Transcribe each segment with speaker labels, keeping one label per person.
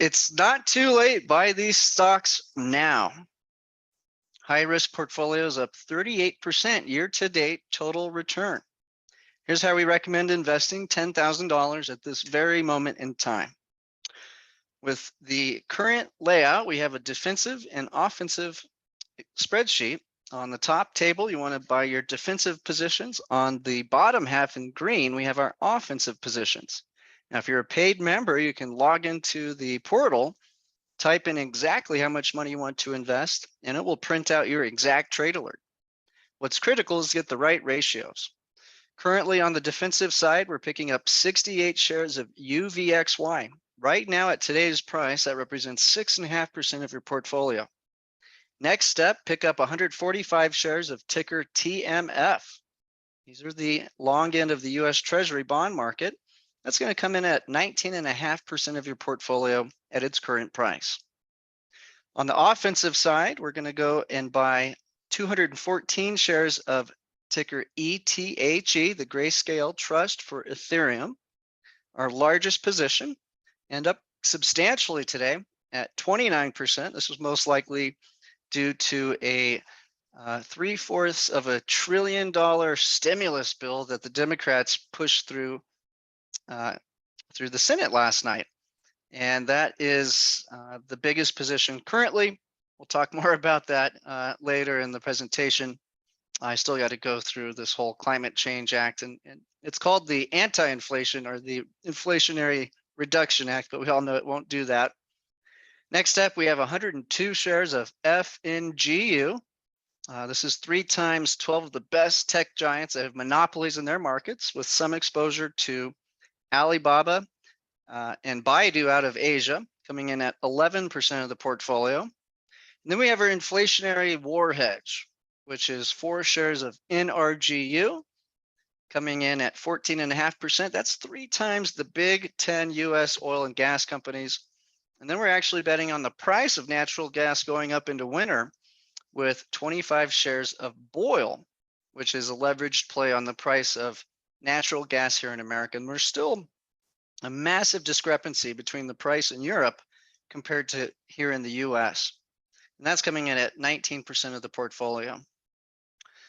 Speaker 1: It's not too late. Buy these stocks now. High risk portfolios up 38% year to date total return. Here's how we recommend investing $10,000 at this very moment in time. With the current layout, we have a defensive and offensive spreadsheet. On the top table, you want to buy your defensive positions. On the bottom half in green, we have our offensive positions. Now, if you're a paid member, you can log into the portal, type in exactly how much money you want to invest, and it will print out your exact trade alert. What's critical is to get the right ratios. Currently on the defensive side, we're picking up 68 shares of UVXY. Right now at today's price, that represents 6.5% of your portfolio. Next step, pick up 145 shares of ticker TMF. These are the long end of the US Treasury bond market. That's going to come in at 19.5% of your portfolio at its current price. On the offensive side, we're going to go and buy 214 shares of ticker ETHE, the Grayscale Trust for Ethereum, our largest position, and up substantially today at 29%. This was most likely due to a 3/4 of a $1 trillion stimulus bill that the Democrats pushed through the Senate last night. And that is the biggest position currently. We'll talk more about that later in the presentation. I still got to go through this whole Climate Change Act, and it's called the Anti-Inflation or the Inflationary Reduction Act, but we all know it won't do that. Next up, we have 102 shares of FNGU. This is 3 times 12 of the best tech giants that have monopolies in their markets, with some exposure to Alibaba and Baidu out of Asia, coming in at 11% of the portfolio. And then we have our inflationary war hedge, which is 4 shares of NRGU, coming in at 14.5%. That's 3 times the big 10 US oil and gas companies. And then we're actually betting on the price of natural gas going up into winter with 25 shares of Boyle, which is a leveraged play on the price of natural gas here in America. And we're still a massive discrepancy between the price in Europe compared to here in the US. And that's coming in at 19% of the portfolio.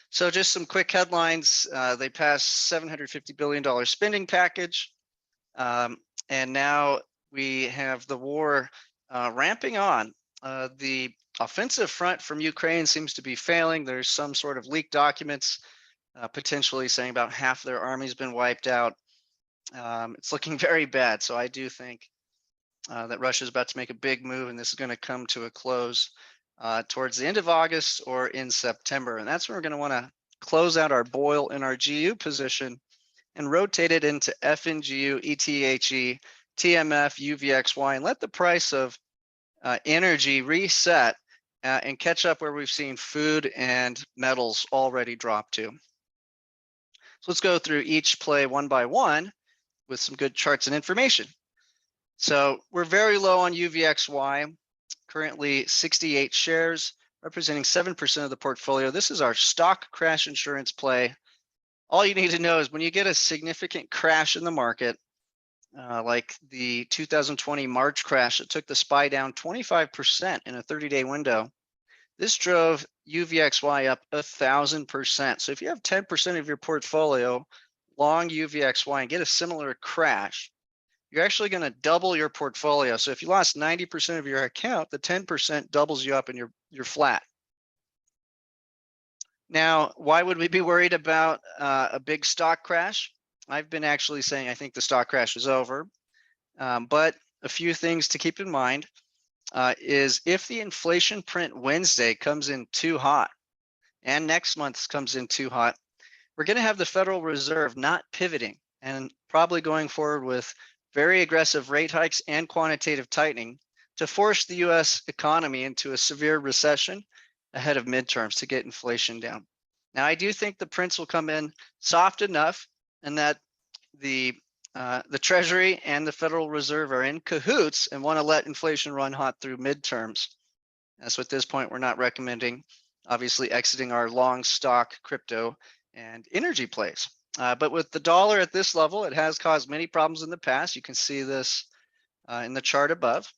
Speaker 1: So just some quick headlines. They passed $750 billion spending package. And now we have the war ramping on. The offensive front from Ukraine seems to be failing. There's some sort of leaked documents potentially saying about half their army's been wiped out. It's looking very bad. So I do think that Russia is about to make a big move, and this is going to come to a close towards the end of August or in September. And that's where we're going to want to close out our Boyle NRGU position and rotate it into FNGU, ETHE, TMF, UVXY, and let the price of energy reset and catch up where we've seen food and metals already drop to. So let's go through each play one by one with some good charts and information. So we're very low on UVXY, currently 68 shares, representing 7% of the portfolio. This is our stock crash insurance play. All you need to know is when you get a significant crash in the market, like the 2020 March crash that took the SPY down 25% in a 30-day window, this drove UVXY up 1,000%. So if you have 10% of your portfolio long UVXY and get a similar crash, you're actually going to double your portfolio. So if you lost 90% of your account, the 10% doubles you up and you're flat. Now, why would we be worried about a big stock crash? I've been actually saying I think the stock crash is over, but a few things to keep in mind is if the inflation print Wednesday comes in too hot and next month's comes in too hot, we're going to have the Federal Reserve not pivoting and probably going forward with very aggressive rate hikes and quantitative tightening to force the US economy into a severe recession ahead of midterms to get inflation down. Now, I do think the prints will come in soft enough and that the Treasury and the Federal Reserve are in cahoots and want to let inflation run hot through midterms. So at this point, we're not recommending, obviously, exiting our long stock, crypto, and energy plays. But with the dollar at this level, it has caused many problems in the past. You can see this in the chart above.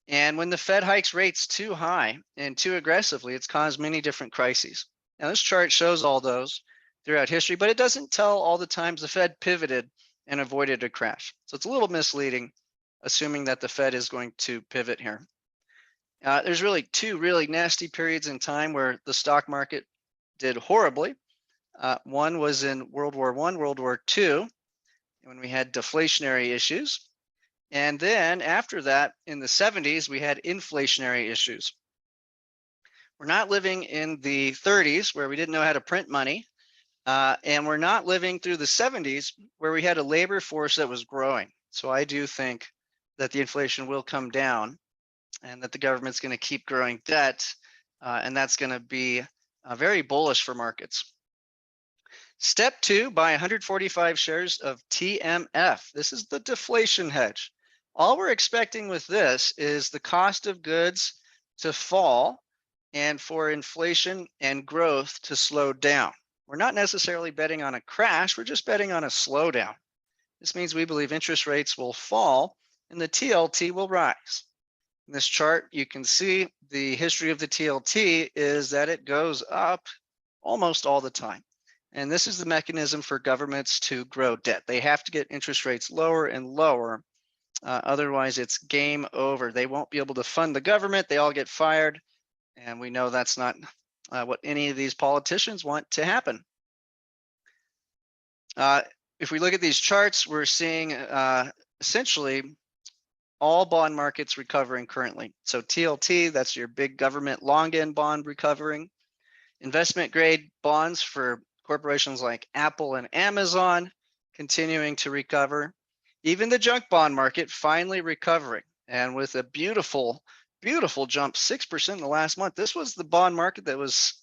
Speaker 1: And when the Fed hikes rates too high and too aggressively, it's caused many different crises. Now, this chart shows all those throughout history, but it doesn't tell all the times the Fed pivoted and avoided a crash. So it's a little misleading, assuming that the Fed is going to pivot here. There's really two really nasty periods in time where the stock market did horribly. One was in World War I, World War II, when we had deflationary issues. And then after that, in the 70s, we had inflationary issues. We're not living in the 30s where we didn't know how to print money. And we're not living through the 70s where we had a labor force that was growing. So I do think that the inflation will come down and that the government's going to keep growing debt. And that's going to be very bullish for markets. Step 2, buy 145 shares of TMF. This is the deflation hedge. All we're expecting with this is the cost of goods to fall and for inflation and growth to slow down. We're not necessarily betting on a crash, we're just betting on a slowdown. This means we believe interest rates will fall and the TLT will rise. In this chart, you can see the history of the TLT is that it goes up almost all the time. And this is the mechanism for governments to grow debt. They have to get interest rates lower and lower. Otherwise, it's game over. They won't be able to fund the government. They all get fired. And we know that's not what any of these politicians want to happen. If we look at these charts, we're seeing essentially all bond markets recovering currently. So TLT, that's your big government long end bond recovering. Investment grade bonds for corporations like Apple and Amazon continuing to recover. Even the junk bond market finally recovering, and with a beautiful, beautiful jump, 6% in the last month. This was the bond market that was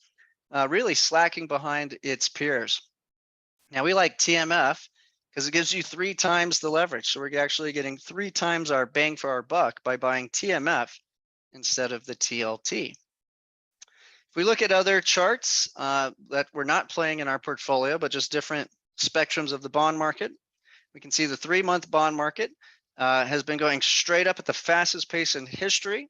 Speaker 1: really slacking behind its peers. Now we like TMF because it gives you 3 times the leverage. So we're actually getting 3 times our bang for our buck by buying TMF instead of the TLT. If we look at other charts that we're not playing in our portfolio, but just different spectrums of the bond market, we can see the 3-month bond market has been going straight up at the fastest pace in history.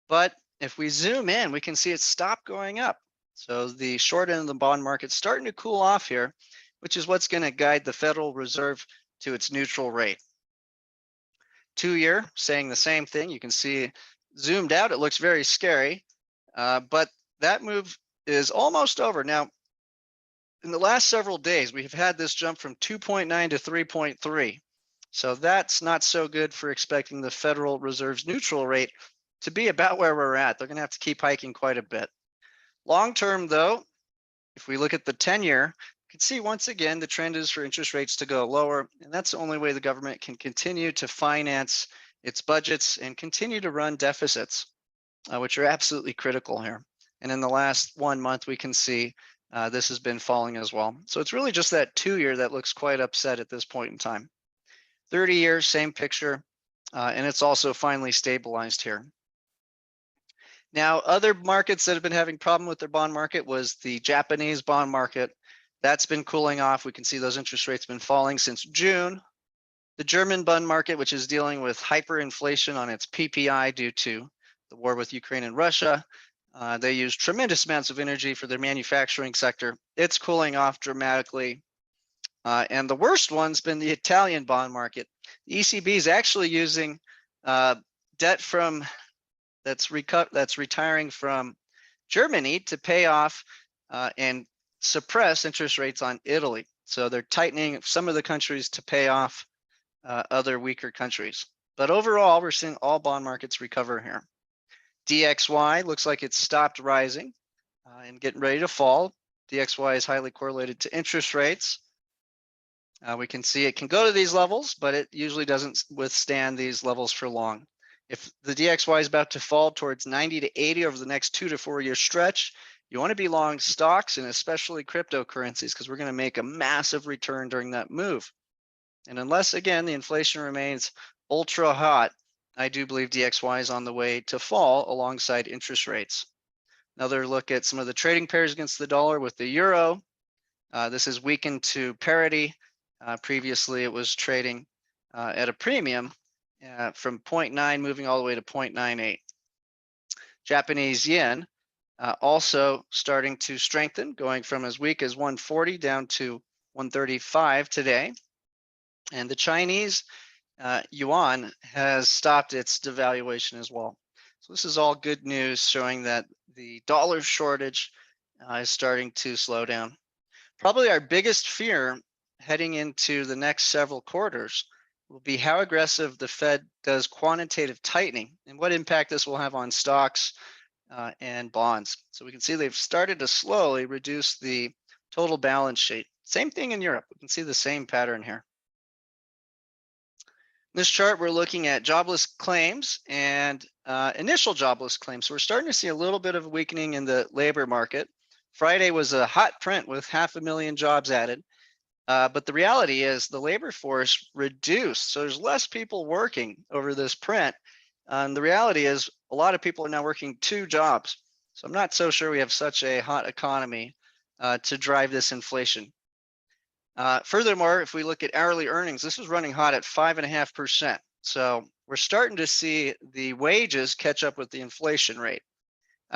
Speaker 1: But if we zoom in, we can see it stopped going up. So the short end of the bond market's starting to cool off here, which is what's going to guide the Federal Reserve to its neutral rate. 2-year, saying the same thing. You can see zoomed out, it looks very scary, but that move is almost over. Now, in the last several days, we've had this jump from 2.9 to 3.3. So that's not so good for expecting the Federal Reserve's neutral rate to be about where we're at. They're going to have to keep hiking quite a bit. Long term, though, if we look at the 10-year, you can see once again the trend is for interest rates to go lower, and that's the only way the government can continue to finance its budgets and continue to run deficits, which are absolutely critical here. And in the last 1 month, we can see this has been falling as well. So it's really just that 2-year that looks quite upset at this point in time. 30 years, same picture, and it's also finally stabilized here. Now, other markets that have been having problem with their bond market was the Japanese bond market. That's been cooling off. We can see those interest rates been falling since June. The German bond market, which is dealing with hyperinflation on its PPI due to the war with Ukraine and Russia. They use tremendous amounts of energy for their manufacturing sector. It's cooling off dramatically. And the worst one's been the Italian bond market. The ECB is actually using debt from that's retiring from Germany to pay off and suppress interest rates on Italy. So they're tightening some of the countries to pay off other weaker countries. But overall, we're seeing all bond markets recover here. DXY looks like it's stopped rising and getting ready to fall. DXY is highly correlated to interest rates. We can see it can go to these levels, but it usually doesn't withstand these levels for long. If the DXY is about to fall towards 90 to 80 over the next 2 to 4 year stretch, you want to be long stocks and especially cryptocurrencies because we're going to make a massive return during that move. And unless, again, the inflation remains ultra hot, I do believe DXY is on the way to fall alongside interest rates. Another look at some of the trading pairs against the dollar with the euro. This is weakened to parity. Previously, it was trading at a premium. from 0.9 moving all the way to 0.98. Japanese yen also starting to strengthen, going from as weak as 140 down to 135 today. And the Chinese yuan has stopped its devaluation as well. So this is all good news, showing that the dollar shortage is starting to slow down. Probably our biggest fear heading into the next several quarters will be how aggressive the Fed does quantitative tightening and what impact this will have on stocks and bonds. So we can see they've started to slowly reduce the total balance sheet. Same thing in Europe. We can see the same pattern here. In this chart, we're looking at jobless claims and initial jobless claims. So we're starting to see a little bit of weakening in the labor market. Friday was a hot print with 500,000 jobs added. But the reality is the labor force reduced. So there's less people working over this print. And the reality is a lot of people are now working 2 jobs. So I'm not so sure we have such a hot economy to drive this inflation. Furthermore, if we look at hourly earnings, this is running hot at 5.5%. So we're starting to see the wages catch up with the inflation rate,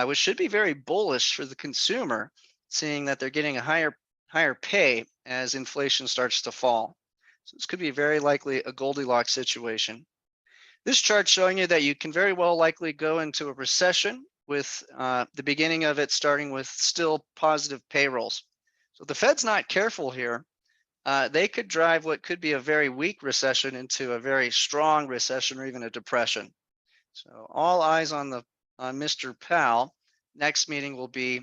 Speaker 1: which should be very bullish for the consumer, seeing that they're getting a higher pay as inflation starts to fall. So this could be very likely a Goldilocks situation. This chart showing you that you can very well likely go into a recession with the beginning of it starting with still positive payrolls. So the Fed's not careful here. They could drive what could be a very weak recession into a very strong recession or even a depression. So all eyes on Mr. Powell. Next meeting will be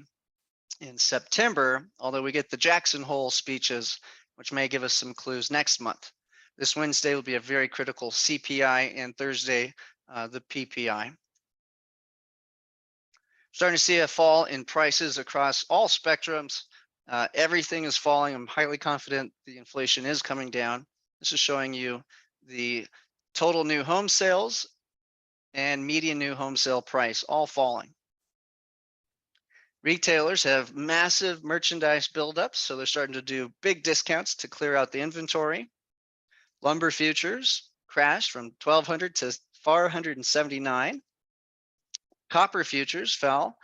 Speaker 1: in September, although we get the Jackson Hole speeches, which may give us some clues next month. This Wednesday will be a very critical CPI, and Thursday, the PPI. Starting to see a fall in prices across all spectrums. Everything is falling. I'm highly confident the inflation is coming down. This is showing you the total new home sales and median new home sale price all falling. Retailers have massive merchandise buildups, so they're starting to do big discounts to clear out the inventory. Lumber futures crashed from 1,200 to 479. Copper futures fell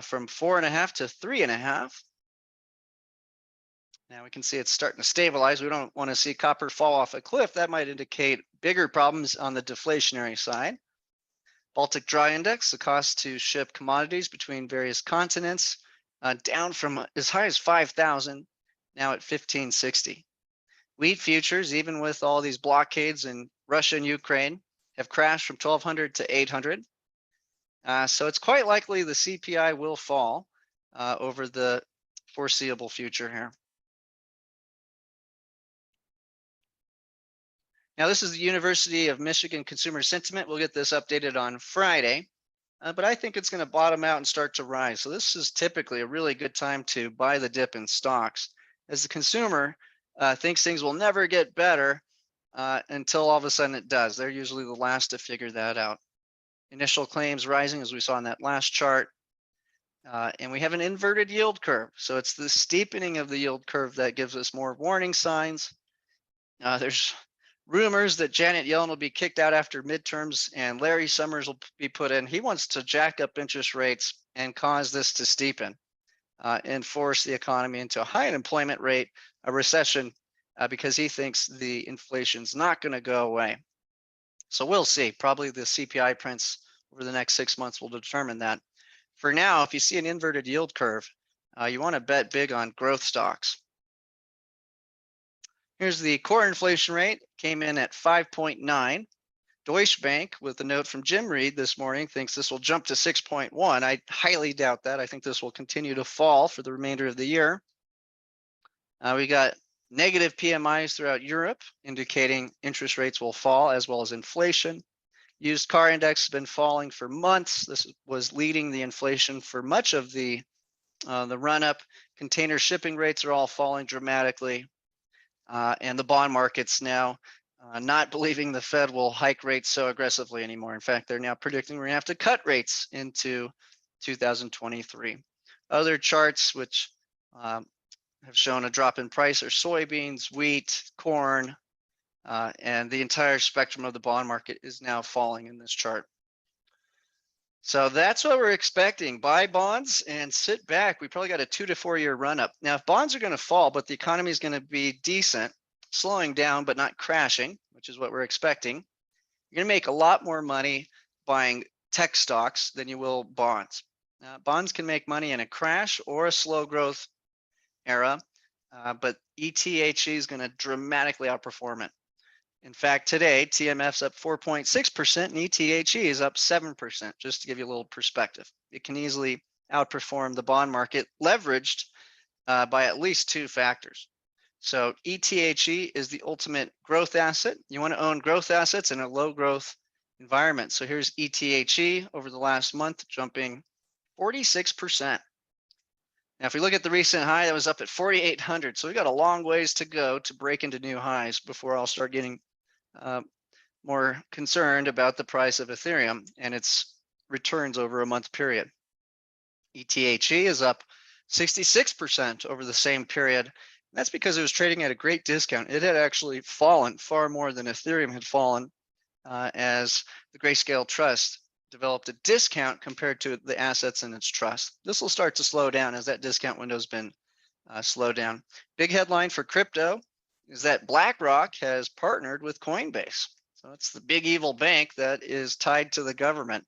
Speaker 1: from 4.5 to 3.5. Now we can see it's starting to stabilize. We don't want to see copper fall off a cliff. That might indicate bigger problems on the deflationary side. Baltic Dry Index, the cost to ship commodities between various continents, down from as high as 5,000, now at 1,560. Wheat futures, even with all these blockades in Russia and Ukraine, have crashed from 1,200 to 800. So it's quite likely the CPI will fall over the foreseeable future here. Now, this is the University of Michigan Consumer Sentiment. We'll get this updated on Friday, but I think it's going to bottom out and start to rise. So this is typically a really good time to buy the dip in stocks, as the consumer thinks things will never get better until all of a sudden it does. They're usually the last to figure that out. Initial claims rising, as we saw in that last chart. And we have an inverted yield curve. So it's the steepening of the yield curve that gives us more warning signs. There's rumors that Janet Yellen will be kicked out after midterms and Larry Summers will be put in. He wants to jack up interest rates and cause this to steepen and force the economy into a high unemployment rate, a recession, because he thinks the inflation's not going to go away. So we'll see. Probably the CPI prints over the next 6 months will determine that. For now, if you see an inverted yield curve, you want to bet big on growth stocks. Here's the core inflation rate, came in at 5.9. Deutsche Bank, with a note from Jim Reed this morning, thinks this will jump to 6.1. I highly doubt that. I think this will continue to fall for the remainder of the year. We got negative PMIs throughout Europe, indicating interest rates will fall, as well as inflation. Used car index has been falling for months. This was leading the inflation for much of the run-up. Container shipping rates are all falling dramatically. And the bond market's now not believing the Fed will hike rates so aggressively anymore. In fact, they're now predicting we're going to have to cut rates into 2023. Other charts which have shown a drop in price are soybeans, wheat, corn, And the entire spectrum of the bond market is now falling in this chart. So that's what we're expecting. Buy bonds and sit back. We probably got a 2 to 4 year run up. Now, if bonds are going to fall, but the economy is going to be decent, slowing down, but not crashing, which is what we're expecting, you're going to make a lot more money buying tech stocks than you will bonds. Bonds can make money in a crash or a slow growth era, but ETHE is going to dramatically outperform it. In fact, today, TMF's up 4.6% and ETHE is up 7%, just to give you a little perspective. It can easily outperform the bond market, leveraged by at least 2 factors. So ETHE is the ultimate growth asset. You want to own growth assets in a low growth environment. So here's ETHE over the last month, jumping 46%. Now, if we look at the recent high, that was up at 4,800. So we got a long ways to go to break into new highs before I'll start getting more concerned about the price of Ethereum and its returns over a month period. ETHE is up 66% over the same period. That's because it was trading at a great discount. It had actually fallen far more than Ethereum had fallen as the Grayscale Trust developed a discount compared to the assets in its trust. This will start to slow down as that discount window has been slowed down. Big headline for crypto is that BlackRock has partnered with Coinbase. So it's the big evil bank that is tied to the government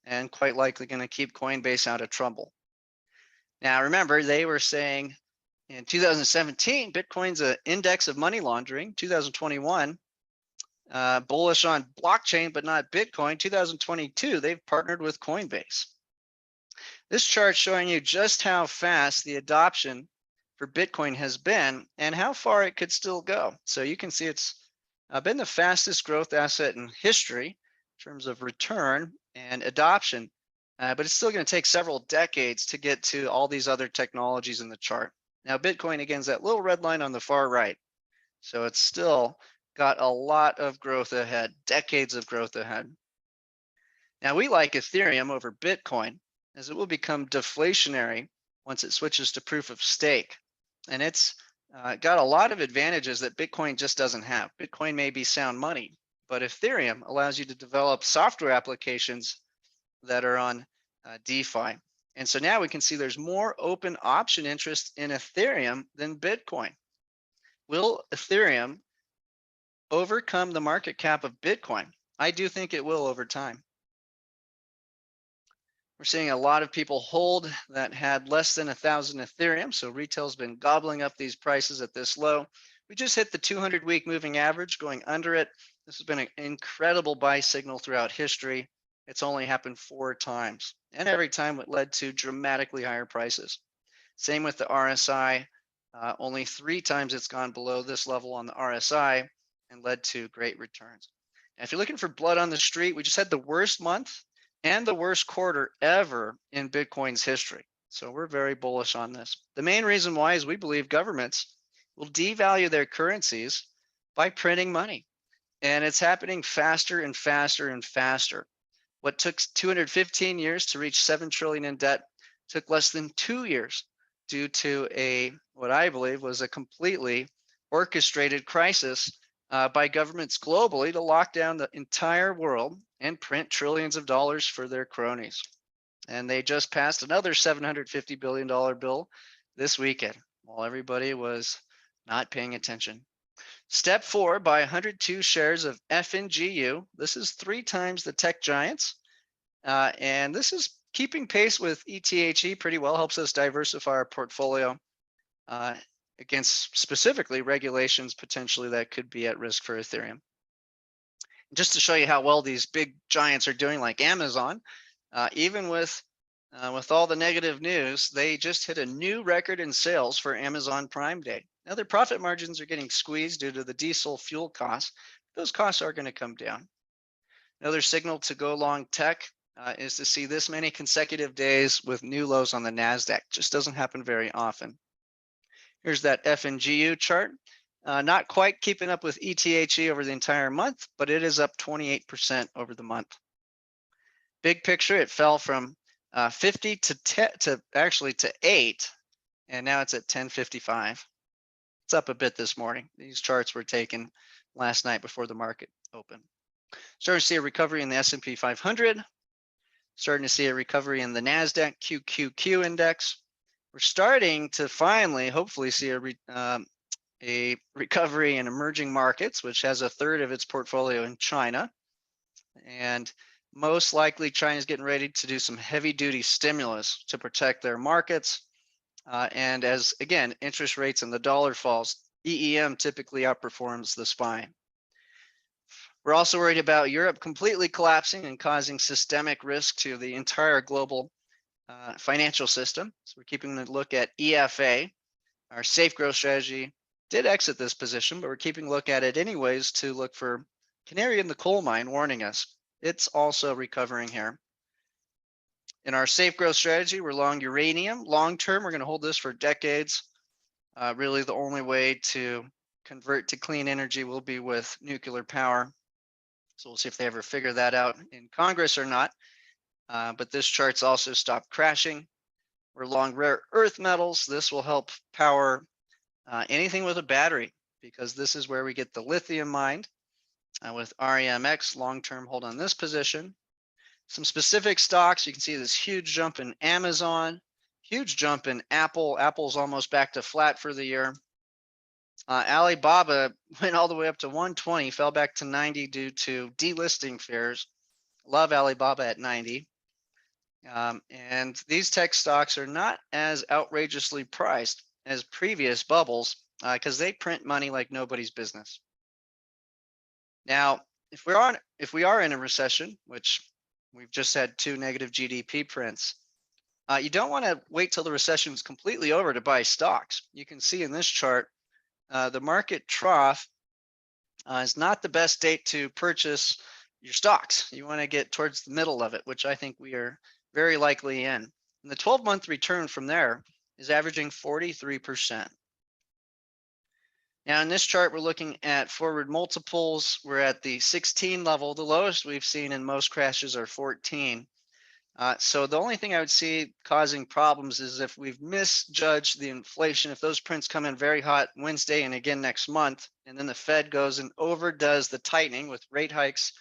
Speaker 1: and quite likely going to keep Coinbase out of trouble. Now, remember, they were saying in 2017, Bitcoin's an index of money laundering. 2021, bullish on blockchain, but not Bitcoin. 2022, they've partnered with Coinbase. This chart showing you just how fast the adoption for Bitcoin has been and how far it could still go. So you can see it's been the fastest growth asset in history in terms of return and adoption, but it's still going to take several decades to get to all these other technologies in the chart. Now, Bitcoin, again, is that little red line on the far right. So it's still got a lot of growth ahead, decades of growth ahead. Now, we like Ethereum over Bitcoin as it will become deflationary once it switches to proof of stake. And it's got a lot of advantages that Bitcoin just doesn't have. Bitcoin may be sound money, but Ethereum allows you to develop software applications that are on DeFi. And so now we can see there's more open option interest in Ethereum than Bitcoin. Will Ethereum overcome the market cap of Bitcoin? I do think it will over time. We're seeing a lot of people hold that had less than 1,000 Ethereum. So retail's been gobbling up these prices at this low. We just hit the 200-week moving average, going under it. This has been an incredible buy signal throughout history. It's only happened 4 times. And every time it led to dramatically higher prices. Same with the RSI. Only 3 times it's gone below this level on the RSI and led to great returns. Now, if you're looking for blood on the street, we just had the worst month and the worst quarter ever in Bitcoin's history. So we're very bullish on this. The main reason why is we believe governments will devalue their currencies by printing money. And it's happening faster and faster and faster. What took 215 years to reach 7 trillion in debt took less than 2 years due to what I believe was a completely orchestrated crisis by governments globally to lock down the entire world and print trillions of dollars for their cronies. And they just passed another $750 billion bill this weekend while everybody was not paying attention. Step 4, buy 102 shares of FNGU. This is 3 times the tech giants. And this is keeping pace with ETHE pretty well, helps us diversify our portfolio against specifically regulations potentially that could be at risk for Ethereum. Just to show you how well these big giants are doing, like Amazon, even with all the negative news, they just hit a new record in sales for Amazon Prime Day. Now their profit margins are getting squeezed due to the diesel fuel costs. Those costs are going to come down. Another signal to go long tech is to see this many consecutive days with new lows on the NASDAQ. Just doesn't happen very often. Here's that FNGU chart. Not quite keeping up with ETHE over the entire month, but it is up 28% over the month. Big picture, it fell from 50 to 8, and now it's at 1055. It's up a bit this morning. These charts were taken last night before the market opened. Starting to see a recovery in the S&P 500. Starting to see a recovery in the NASDAQ QQQ index. We're starting to finally, hopefully, see a recovery in emerging markets, which has a third of its portfolio in China. And most likely, China's getting ready to do some heavy-duty stimulus to protect their markets. And as, again, interest rates and the dollar falls, EEM typically outperforms the SPY. We're also worried about Europe completely collapsing and causing systemic risk to the entire global financial system. So we're keeping a look at ETHE. Our safe growth strategy did exit this position, but we're keeping a look at it anyways to look for canary in the coal mine warning us. It's also recovering here. In our safe growth strategy, we're long uranium. Long term, we're going to hold this for decades. Really, the only way to convert to clean energy will be with nuclear power. So we'll see if they ever figure that out in Congress or not. But this chart's also stopped crashing. We're long rare earth metals. This will help power anything with a battery, because this is where we get the lithium mined. With REMX, long-term hold on this position. Some specific stocks, you can see this huge jump in Amazon, huge jump in Apple. Apple's almost back to flat for the year. Alibaba went all the way up to 120, fell back to 90 due to delisting fears. Love Alibaba at 90. And these tech stocks are not as outrageously priced as previous bubbles because they print money like nobody's business. Now, if we are in a recession, which we've just had 2 negative GDP prints, you don't want to wait till the recession is completely over to buy stocks. You can see in this chart, the market trough is not the best date to purchase your stocks. You want to get towards the middle of it, which I think we are very likely in. And the 12-month return from there is averaging 43%. Now in this chart, we're looking at forward multiples. We're at the 16 level. The lowest we've seen in most crashes are 14. So the only thing I would see causing problems is if we've misjudged the inflation, if those prints come in very hot Wednesday and again next month, and then the Fed goes and overdoes the tightening with rate hikes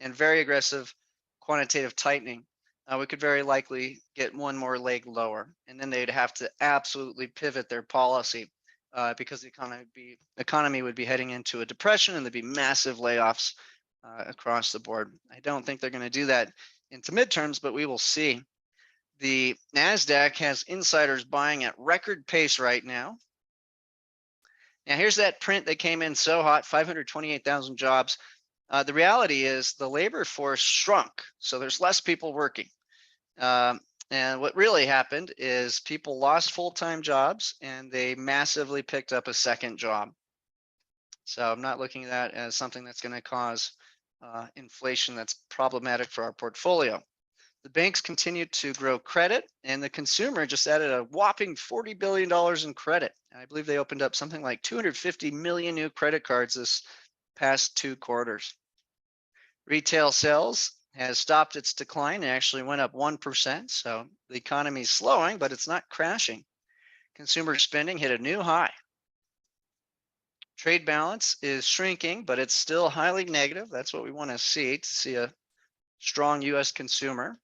Speaker 1: and very aggressive quantitative tightening, we could very likely get one more leg lower. And then they'd have to absolutely pivot their policy because the economy would be heading into a depression and there'd be massive layoffs across the board. I don't think they're going to do that into midterms, but we will see. The NASDAQ has insiders buying at record pace right now. Now here's that print that came in so hot, 528,000 jobs. The reality is the labor force shrunk, so there's less people working. And what really happened is people lost full-time jobs and they massively picked up a second job. So I'm not looking at that as something that's going to cause inflation that's problematic for our portfolio. The banks continued to grow credit, and the consumer just added a whopping $40 billion in credit. I believe they opened up something like 250 million new credit cards this past 2 quarters. Retail sales has stopped its decline and actually went up 1%. So the economy is slowing, but it's not crashing. Consumer spending hit a new high. Trade balance is shrinking, but it's still highly negative. That's what we want to see a strong U.S. consumer.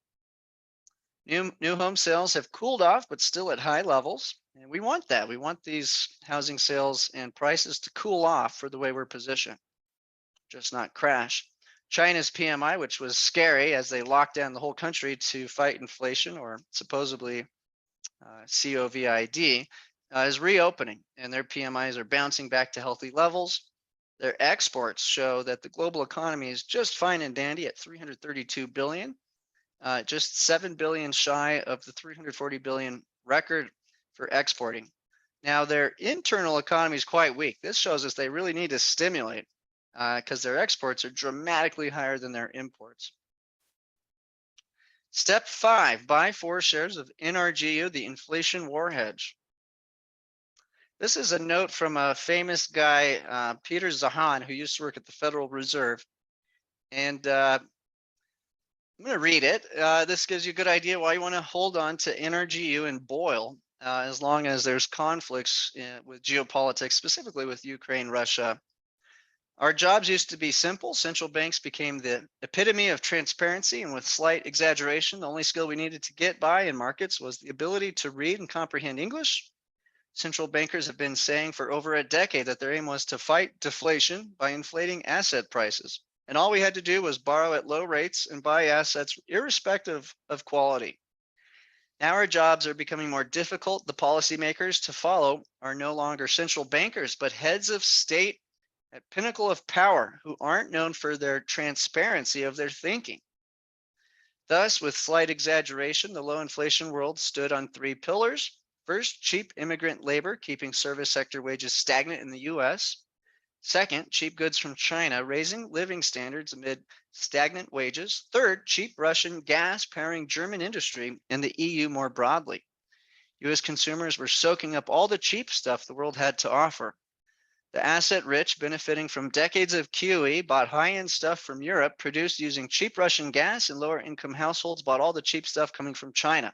Speaker 1: New home sales have cooled off, but still at high levels. And we want that. We want these housing sales and prices to cool off for the way we're positioned, just not crash. China's PMI, which was scary as they locked down the whole country to fight inflation, or supposedly COVID, is reopening, and their PMIs are bouncing back to healthy levels. Their exports show that the global economy is just fine and dandy at 332 billion, just 7 billion shy of the 340 billion record for exporting. Now their internal economy is quite weak. This shows us they really need to stimulate because their exports are dramatically higher than their imports. Step 5, buy 4 shares of NRGU, the inflation war hedge. This is a note from a famous guy, Peter Zahan, who used to work at the Federal Reserve. And I'm going to read it. This gives you a good idea why you want to hold on to NRGU and Boyle as long as there's conflicts with geopolitics, specifically with Ukraine, Russia, Our jobs used to be simple. Central banks became the epitome of transparency, and with slight exaggeration, the only skill we needed to get by in markets was the ability to read and comprehend English. Central bankers have been saying for over a decade that their aim was to fight deflation by inflating asset prices. And all we had to do was borrow at low rates and buy assets irrespective of quality. Now our jobs are becoming more difficult. The policymakers to follow are no longer central bankers, but heads of state at pinnacle of power who aren't known for their transparency of their thinking. Thus, with slight exaggeration, the low inflation world stood on three pillars. First, cheap immigrant labor, keeping service sector wages stagnant in the US. Second, cheap goods from China, raising living standards amid stagnant wages. Third, cheap Russian gas powering German industry and the EU more broadly. US consumers were soaking up all the cheap stuff the world had to offer. The asset rich, benefiting from decades of QE, bought high-end stuff from Europe, produced using cheap Russian gas, and lower income households bought all the cheap stuff coming from China.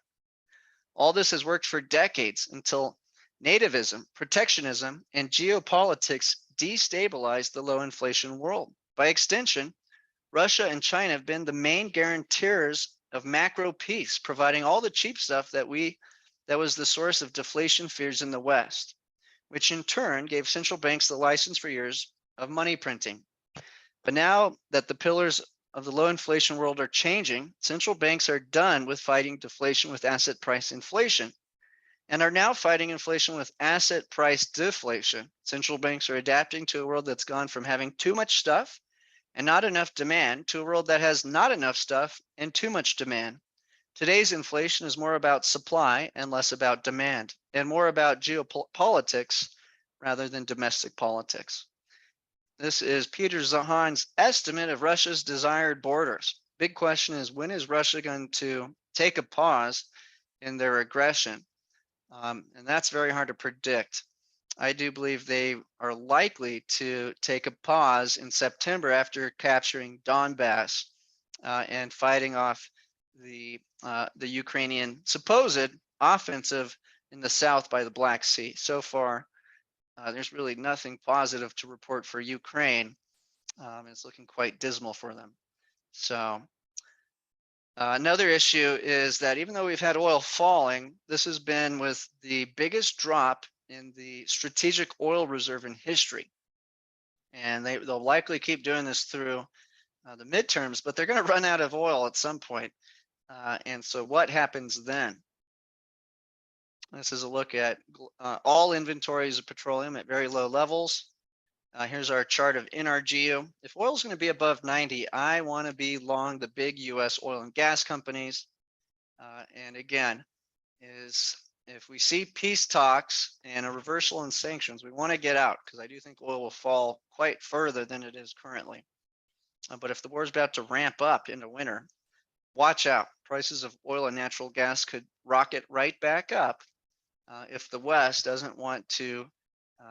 Speaker 1: All this has worked for decades until nativism, protectionism, and geopolitics destabilized the low inflation world. By extension, Russia and China have been the main guarantors of macro peace, providing all the cheap stuff that was the source of deflation fears in the West, which in turn gave central banks the license for years of money printing. But now that the pillars of the low inflation world are changing, central banks are done with fighting deflation with asset price inflation and are now fighting inflation with asset price deflation. Central banks are adapting to a world that's gone from having too much stuff and not enough demand to a world that has not enough stuff and too much demand. Today's inflation is more about supply and less about demand, and more about geopolitics rather than domestic politics. This is Peter Zahan's estimate of Russia's desired borders. Big question is, when is Russia going to take a pause in their aggression? And that's very hard to predict. I do believe they are likely to take a pause in September after capturing Donbass and fighting off the Ukrainian supposed offensive in the south by the Black Sea. So far, there's really nothing positive to report for Ukraine. It's looking quite dismal for them. So another issue is that even though we've had oil falling, this has been with the biggest drop in the strategic oil reserve in history. And they'll likely keep doing this through the midterms, but they're going to run out of oil at some point. And so what happens then? This is a look at all inventories of petroleum at very low levels. Here's our chart of NRGU. If oil is going to be above 90, I want to be long the big US oil and gas companies. And again, if we see peace talks and a reversal in sanctions, we want to get out, because I do think oil will fall quite further than it is currently. But if the war is about to ramp up into winter, watch out. Prices of oil and natural gas could rocket right back up if the West doesn't want to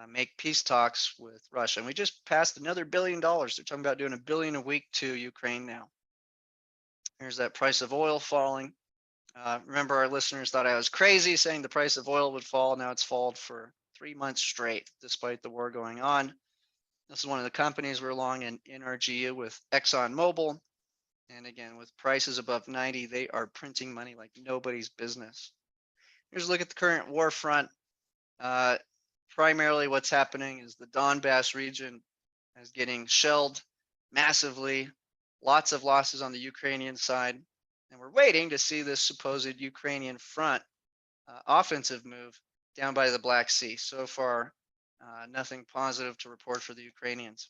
Speaker 1: make peace talks with Russia. And we just passed another $1 billion. They're talking about doing $1 billion a week to Ukraine now. Here's that price of oil falling. Remember, our listeners thought I was crazy saying the price of oil would fall. Now it's fallen for 3 months straight, despite the war going on. This is one of the companies we're long in NRGU with ExxonMobil. And again, with prices above 90, they are printing money like nobody's business. Here's a look at the current war front. Primarily what's happening is the Donbass region is getting shelled massively, lots of losses on the Ukrainian side. And we're waiting to see this supposed Ukrainian front offensive move down by the Black Sea. So far, nothing positive to report for the Ukrainians.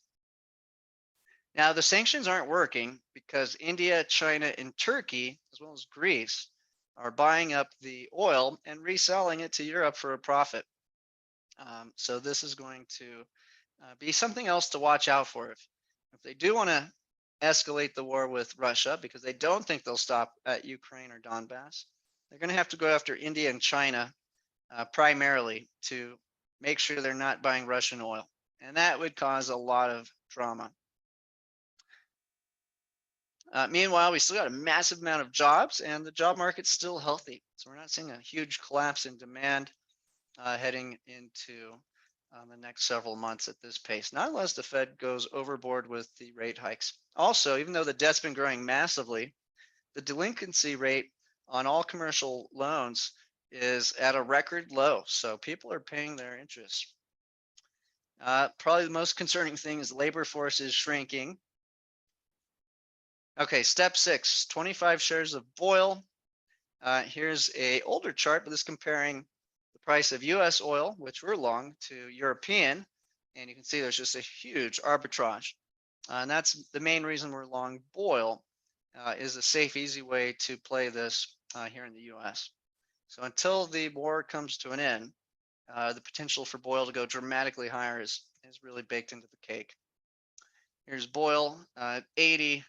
Speaker 1: Now, the sanctions aren't working because India, China, and Turkey, as well as Greece, are buying up the oil and reselling it to Europe for a profit. So this is going to be something else to watch out for. If they do want to escalate the war with Russia, because they don't think they'll stop at Ukraine or Donbass, they're going to have to go after India and China primarily to make sure they're not buying Russian oil. And that would cause a lot of drama. Meanwhile, we still got a massive amount of jobs, and the job market's still healthy. So we're not seeing a huge collapse in demand heading into the next several months at this pace, not unless the Fed goes overboard with the rate hikes. Also, even though the debt's been growing massively, the delinquency rate on all commercial loans is at a record low. So people are paying their interest. Probably the most concerning thing is the labor force is shrinking. Okay, step 6, 25 shares of oil. Here's a older chart, but this is comparing the price of US oil, which we're long, to European. And you can see there's just a huge arbitrage. And that's the main reason we're long oil, is a safe, easy way to play this here in the US. So until the war comes to an end, the potential for oil to go dramatically higher is really baked into the cake. Here's oil, 80.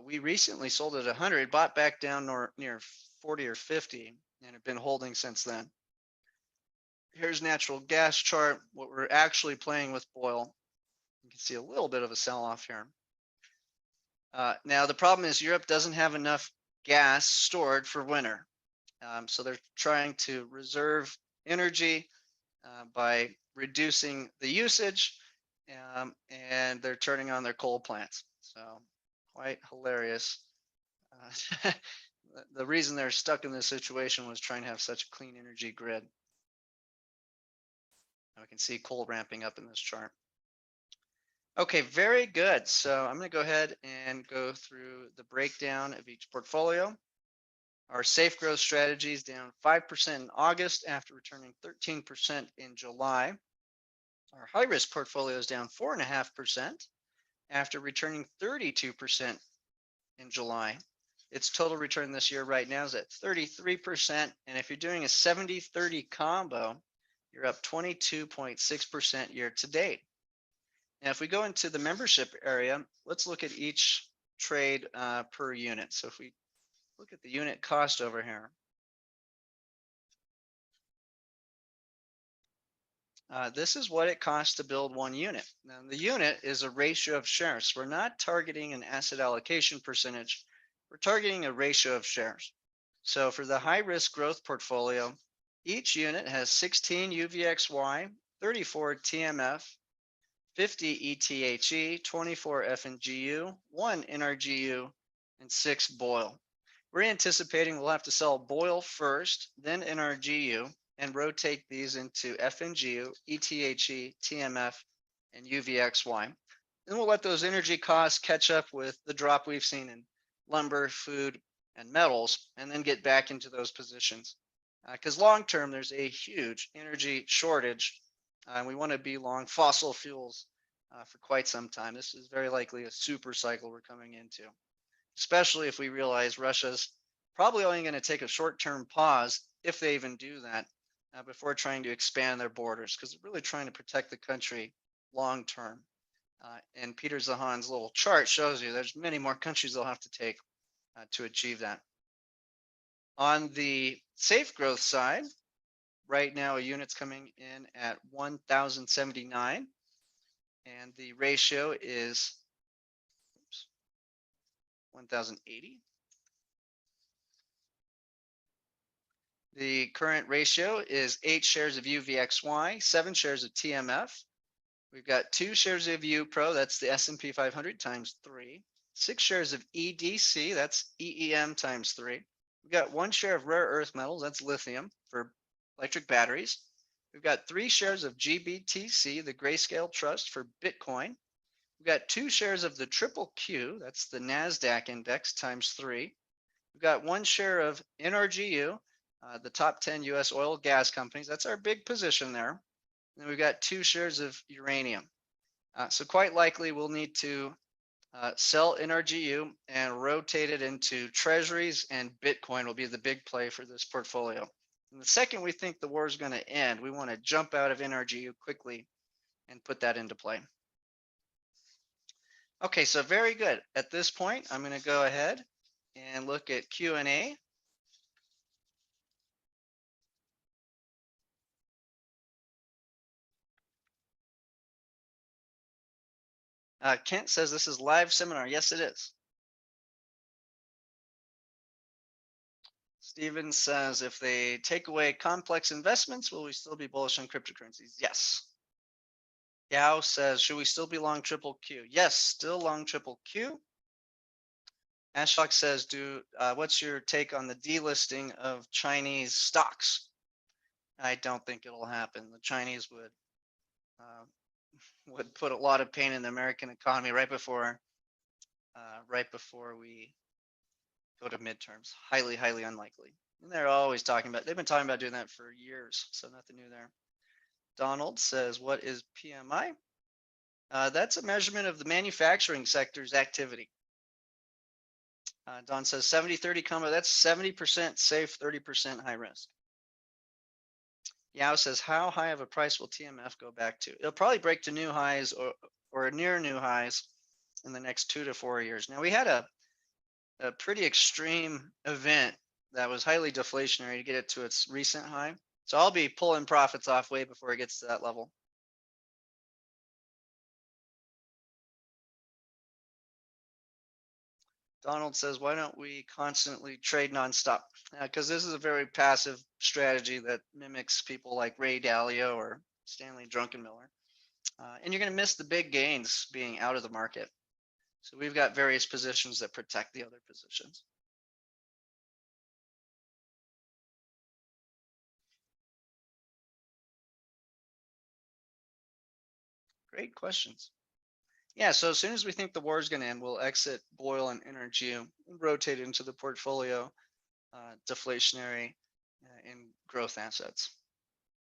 Speaker 1: We recently sold it 100, bought back down near 40 or 50, and have been holding since then. Here's natural gas chart, what we're actually playing with oil. You can see a little bit of a sell-off here. Now, the problem is Europe doesn't have enough gas stored for winter. So they're trying to reserve energy by reducing the usage, and they're turning on their coal plants. So quite hilarious. The reason they're stuck in this situation was trying to have such a clean energy grid. And we can see coal ramping up in this chart. Okay, very good. So I'm going to go ahead and go through the breakdown of each portfolio. Our safe growth strategy is down 5% in August after returning 13% in July. Our high risk portfolio is down 4.5% after returning 32% in July. Its total return this year right now is at 33%. And if you're doing a 70-30 combo, you're up 22.6% year to date. Now, if we go into the membership area, let's look at each trade per unit. So if we look at the unit cost over here, this is what it costs to build one unit. Now, the unit is a ratio of shares. We're not targeting an asset allocation percentage. We're targeting a ratio of shares. So for the high risk growth portfolio, each unit has 16 UVXY, 34 TMF, 50 ETHE, 24 FNGU, 1 NRGU, and 6 BOIL. We're anticipating we'll have to sell BOIL first, then NRGU, and rotate these into FNGU, ETHE, TMF, and UVXY. Then we'll let those energy costs catch up with the drop we've seen in lumber, food, and metals, and then get back into those positions. Because long term, there's a huge energy shortage, and we want to be long fossil fuels for quite some time. This is very likely a super cycle we're coming into, especially if we realize Russia's probably only going to take a short-term pause, if they even do that, before trying to expand their borders, because they're really trying to protect the country long term. And Peter Zahan's little chart shows you there's many more countries they'll have to take to achieve that. On the safe growth side, right now a unit's coming in at 1,079, and the ratio is 1,080. The current ratio is 8 shares of UVXY, 7 shares of TMF. We've got 2 shares of UPRO, that's the S&P 500 times 3. 6 shares of EDC, that's EEM times 3. We've got 1 share of rare earth metals, that's lithium for electric batteries. We've got 3 shares of GBTC, the Grayscale Trust for Bitcoin. We've got 2 shares of the Triple Q, that's the NASDAQ index times 3. We've got 1 share of NRGU, the top 10 US oil gas companies. That's our big position there. And we've got 2 shares of uranium. So quite likely we'll need to sell NRGU and rotate it into treasuries, and Bitcoin will be the big play for this portfolio. And the second we think the war is going to end, we want to jump out of NRGU quickly and put that into play. Okay, so very good. At this point, I'm going to go ahead and look at Q&A. Kent says this is live seminar. Yes, it is. Steven says if they take away complex investments, will we still be bullish on cryptocurrencies? Yes. Yao says, should we still be long triple Q? Yes, still long triple Q. Ashok says, what's your take on the delisting of Chinese stocks? I don't think it'll happen. The Chinese would put a lot of pain in the American economy right before we go to midterms. Highly, highly unlikely. And they've been talking about doing that for years, so nothing new there. Donald says, what is PMI? That's a measurement of the manufacturing sector's activity. Don says 70-30 combo, that's 70% safe, 30% high risk. Yao says, how high of a price will TMF go back to? It'll probably break to new highs or near new highs in the next 2 to 4 years. Now, we had a pretty extreme event that was highly deflationary to get it to its recent high. So I'll be pulling profits off way before it gets to that level. Donald says, why don't we constantly trade nonstop? Because this is a very passive strategy that mimics people like Ray Dalio or Stanley Druckenmiller. And you're going to miss the big gains being out of the market. So we've got various positions that protect the other positions. Great questions. Yeah, so as soon as we think the war is going to end, we'll exit Boyle and NRGU and rotate into the portfolio deflationary and growth assets.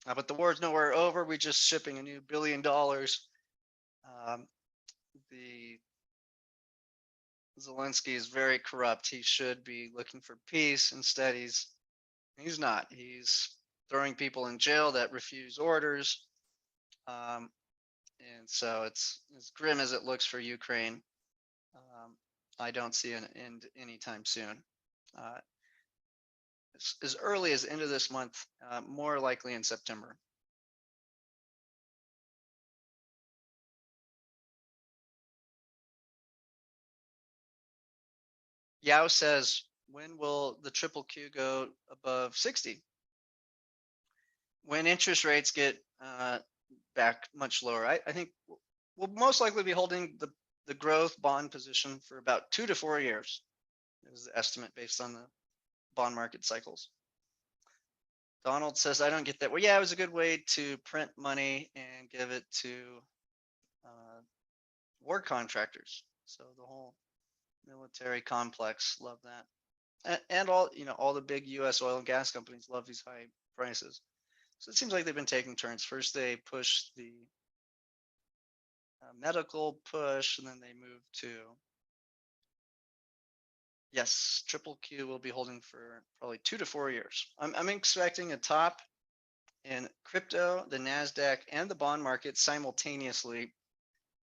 Speaker 1: But the war is nowhere over. We're just shipping a new $1 billion. The Zelensky is very corrupt. He should be looking for peace. Instead, he's not. He's throwing people in jail that refuse orders. And so it's as grim as it looks for Ukraine. I don't see an end anytime soon. As early as end of this month, more likely in September. Yao says, when will the triple Q go above 60? When interest rates get back much lower. I think we'll most likely be holding the growth bond position for about 2 to 4 years is the estimate based on the bond market cycles. Donald says, I don't get that. Well, yeah, it was a good way to print money and give it to war contractors. So the whole military complex love that. And all the big US oil and gas companies love these high prices. So it seems like they've been taking turns. First, they push the medical push, and then they move to, yes, triple Q will be holding for probably 2 to 4 years. I'm expecting a top in crypto, the NASDAQ, and the bond market simultaneously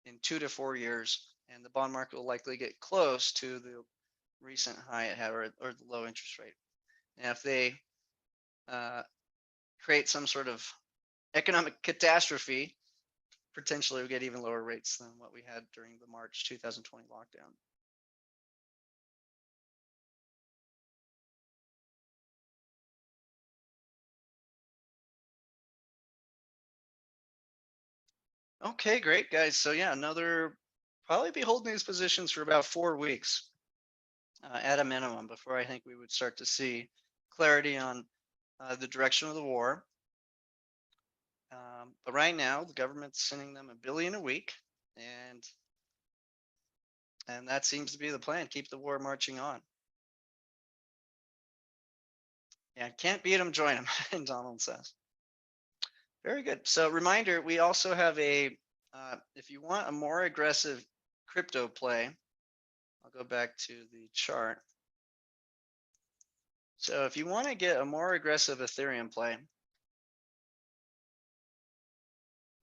Speaker 1: in 2 to 4 years. And the bond market will likely get close to the recent high it had or the low interest rate. And if they create some sort of economic catastrophe, potentially we get even lower rates than what we had during the March 2020 lockdown. Okay, great, guys. So yeah, probably be holding these positions for about 4 weeks at a minimum before I think we would start to see clarity on the direction of the war. But right now, the government's sending them $1 billion a week, and that seems to be the plan. Keep the war marching on. Yeah, can't beat them, join them, Donald says. Very good. So reminder, we also have if you want a more aggressive crypto play, I'll go back to the chart. So if you want to get a more aggressive Ethereum play,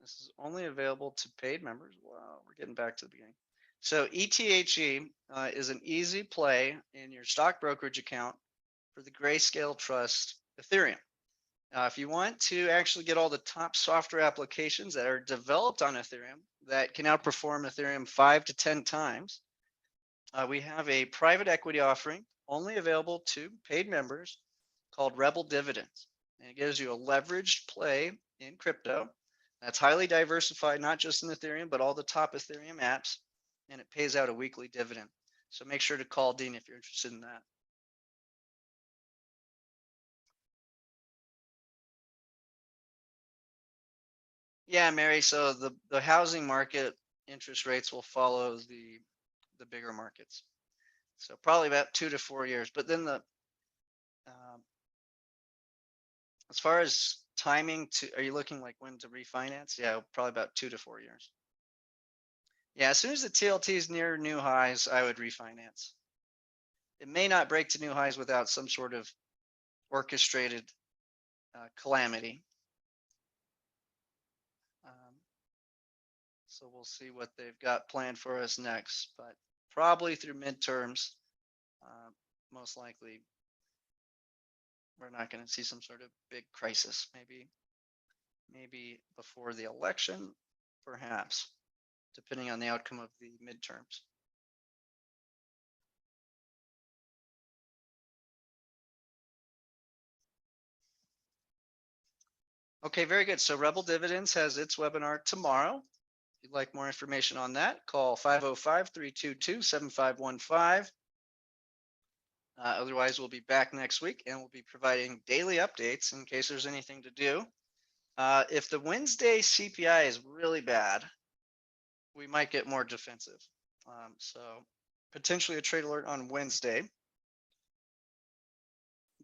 Speaker 1: this is only available to paid members. Wow, we're getting back to the beginning. So ETHE is an easy play in your stock brokerage account for the Grayscale Trust Ethereum. If you want to actually get all the top software applications that are developed on Ethereum that can outperform Ethereum 5 to 10 times, we have a private equity offering only available to paid members called Rebel Dividends. And it gives you a leveraged play in crypto That's highly diversified, not just in Ethereum, but all the top Ethereum apps, and it pays out a weekly dividend. So make sure to call Dean if you're interested in that. Yeah, Mary. So the housing market interest rates will follow the bigger markets. So probably about 2 to 4 years. But then as far as timing are you looking like when to refinance? Yeah, probably about 2 to 4 years. Yeah, as soon as the TLT is near new highs, I would refinance. It may not break to new highs without some sort of orchestrated calamity. So we'll see what they've got planned for us next, but probably through midterms, most likely we're not going to see some sort of big crisis. Maybe before the election, perhaps, depending on the outcome of the midterms. Okay, very good. So Rebel Dividends has its webinar tomorrow. If you'd like more information on that, call 505-322-7515. Otherwise, we'll be back next week and we'll be providing daily updates in case there's anything to do. If the Wednesday CPI is really bad, we might get more defensive. So potentially a trade alert on Wednesday.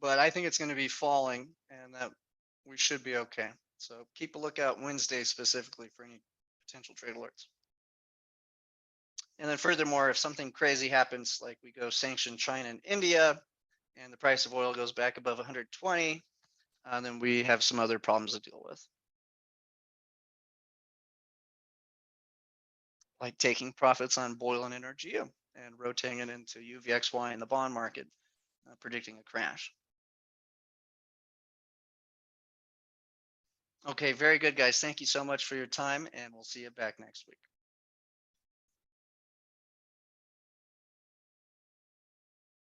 Speaker 1: But I think it's going to be falling and that we should be okay. So keep a lookout Wednesday specifically for any potential trade alerts. And then furthermore, if something crazy happens, like we go sanction China and India, and the price of oil goes back above 120, then we have some other problems to deal with. Like taking profits on oil and NRGU and rotating it into UVXY in the bond market, predicting a crash. Okay, very good, guys. Thank you so much for your time, and we'll see you back next week.